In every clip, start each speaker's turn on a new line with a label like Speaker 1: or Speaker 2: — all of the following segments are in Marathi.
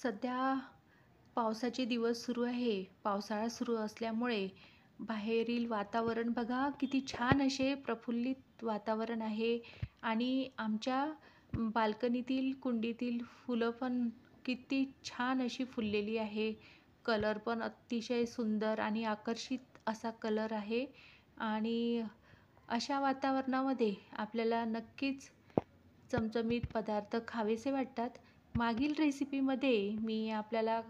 Speaker 1: सध्या पावसाचे दिवस सुरू आहे. पावसाळा सुरू असल्यामुळे बाहेरील वातावरण बघा किती छान असे प्रफुल्लित वातावरण आहे आणि आमच्या बाल्कनीतील कुंडीतील फुलं पण किती छान अशी फुललेली आहे. कलर पण अतिशय सुंदर आणि आकर्षित असा कलर आहे आणि अशा वातावरणामध्ये आपल्याला नक्कीच चमचमीत पदार्थ खावेसे वाटतात. मागील रेसिपीमध्ये मी आपल्याला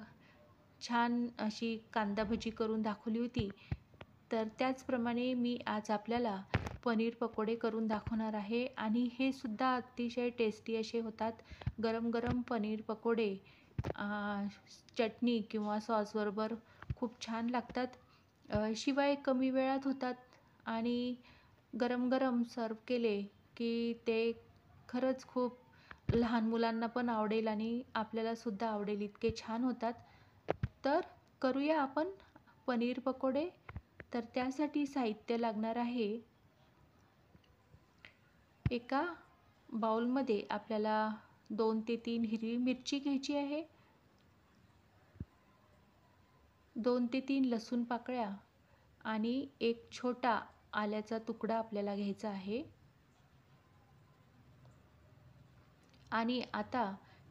Speaker 1: छान अशी कांदा भजी करून दाखवली होती. तर त्याचप्रमाणे मी आज आपल्याला पनीर पकोडे करून दाखवणार आहे आणि हे सुद्धा अतिशय टेस्टी असे होतात. गरम-गरम पनीर पकोडे अ, चटणी किंवा सॉसबरोबर खूप छान लागतात. शिवाय कमी वेळात होतात आणि गरम-गरम सर्व्ह केले की ते खरंच खूप लहान मुलांना पण आवडेल आणि आपल्याला सुद्धा आवडेल इतके छान होतात. तर करूया आपण पनीर पकोडे. तर त्यासाठी साहित्य लागणार आहे. एका बाउलमध्ये आपल्याला 2 ते 3 हिरवी मिरची घ्यायची आहे. 2 ते 3 लसूण पाकळ्या आणि एक छोटा आल्याचा तुकडा आपल्याला घ्यायचा आहे. आणि आता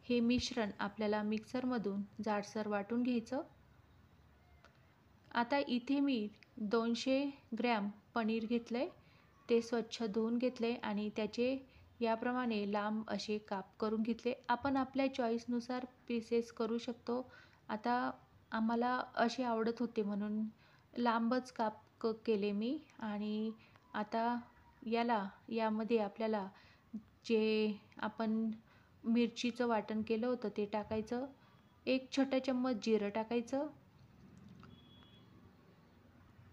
Speaker 1: हे मिश्रण आपल्याला मिक्सरमधून जाडसर वाटून घ्यायचं. आता इथे मी 200 ग्रॅम पनीर घेतलंय. ते स्वच्छ धुवून घेतले आणि त्याचे याप्रमाणे लांब असे काप करून घेतले. आपण आपल्या चॉईसनुसार पीसेस करू शकतो. आता आम्हाला असे आवडत होते म्हणून लांबच काप केले मी. आणि आता यामध्ये आपल्याला जे आपण मिरचीचं वाटण केलं होतं ते टाकायचं. 1 छोटा चम्मच जिरं टाकायचं.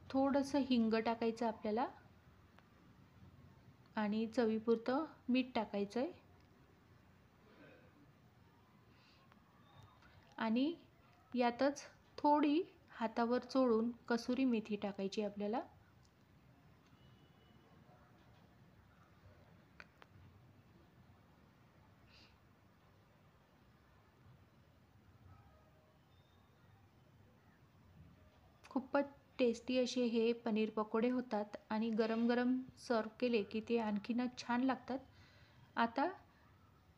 Speaker 1: थोडंसं हिंग टाकायचं आपल्याला आणि चवीपुरतं मीठ टाकायचं आहे. आणि यातच थोडी हातावर चोळून कसुरी मेथी टाकायची आपल्याला. खूपच टेस्टी असे हे पनीर पकोडे होतात आणि गरम-गरम सर्व्ह केले की ते आणखीनच छान लागतात. आता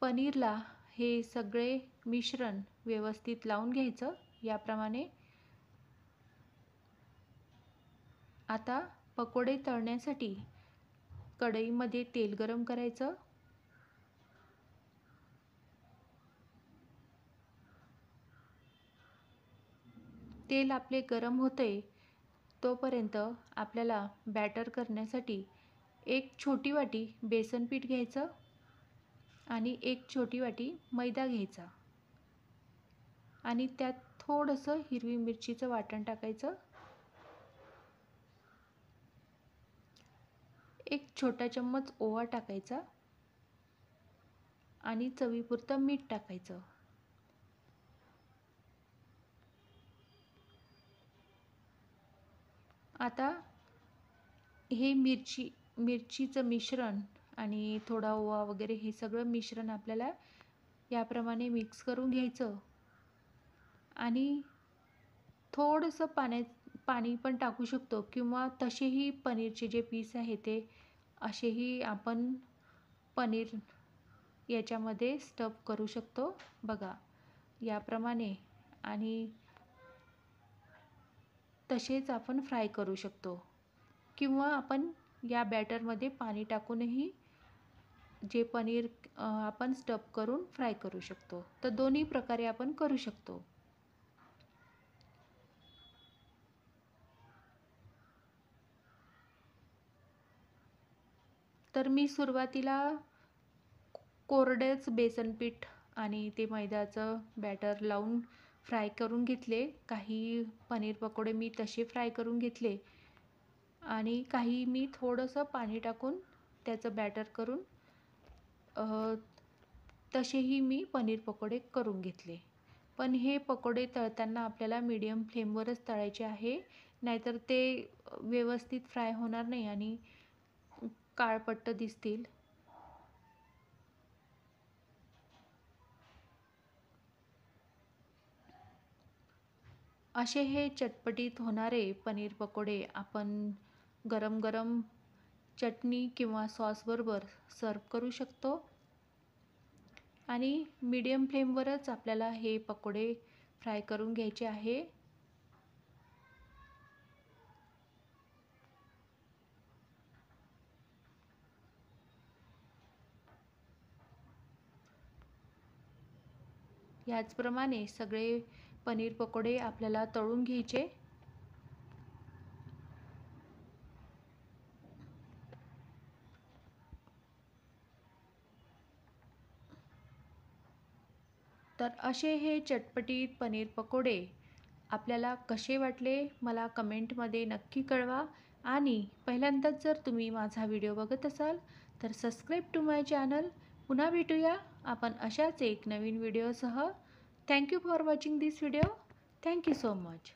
Speaker 1: पनीरला हे सगळे मिश्रण व्यवस्थित लावून घ्यायचं याप्रमाणे. आता पकोडे तळण्यासाठी कढईमध्ये तेल गरम करायचं. तेल आपले गरम होते तोपर्यंत आपल्याला बॅटर करण्यासाठी 1 छोटी वाटी बेसन पीठ घ्यायचं आणि 1 छोटी वाटी मैदा घ्यायचा आणि त्यात थोडंसं हिरवी मिरचीचं वाटण टाकायचं. 1 छोटा चम्मच ओवा टाकायचा आणि चवीपुरतं मीठ टाकायचं. आता हे मिरचीचं मिश्रण आणि थोडा ओवा वगैरे हे सगळं मिश्रण आपल्याला याप्रमाणे मिक्स करून घ्यायचं आणि थोडंसं पाणी पण टाकू शकतो किंवा तसेही पनीरचे जे पीस आहे ते असेही आपण पनीर याच्यामध्ये स्टफ करू शकतो बघा याप्रमाणे. आणि तसेच आपण फ्राय करू शकतो किंवा आपण या बॅटरमध्ये पाणी टाकूनही जे पनीर आपण स्टफ करून फ्राय करू शकतो. तर दोन्ही प्रकारे आपण करू शकतो. तर मी सुरुवातीला कोरडेच बेसन पीठ आणि ते मैद्याचं बॅटर लावून फ्राय करून घेतले. काही पनीर पकोडे मी तसे फ्राय करून घेतले आणि काही मी थोडंसं पाणी टाकून त्याचं बॅटर करून तसेही मी पनीर पकोडे करून घेतले. पण हे पकोडे तळताना आपल्याला मीडियम फ्लेमवरच तळायचे आहे, नाहीतर ते व्यवस्थित फ्राय होणार नाही आणि काळपट्ट दिसतील. असे हे चटपटीत होणारे पनीर पकोडे आपण गरम गरम चटणी किंवा सॉसबरोबर सर्व करू शकतो आणि मीडियम फ्लेमवरच आपल्याला हे पकोडे फ्राय करून घ्यायचे आहे. याचप्रमाणे सगळे पनीर पकोडे आपल्याला तळून घ्यायचे. तर असे हे चटपटीत पनीर पकोडे आपल्याला कसे वाटले मला कमेंटमध्ये नक्की कळवा आणि पहिल्यांदाच जर तुम्ही माझा व्हिडिओ बघत असाल तर सबस्क्राईब टू माय चॅनल. पुन्हा भेटूया आपण अशाच एक नवीन व्हिडिओसह. Thank you for watching this video. Thank you so much.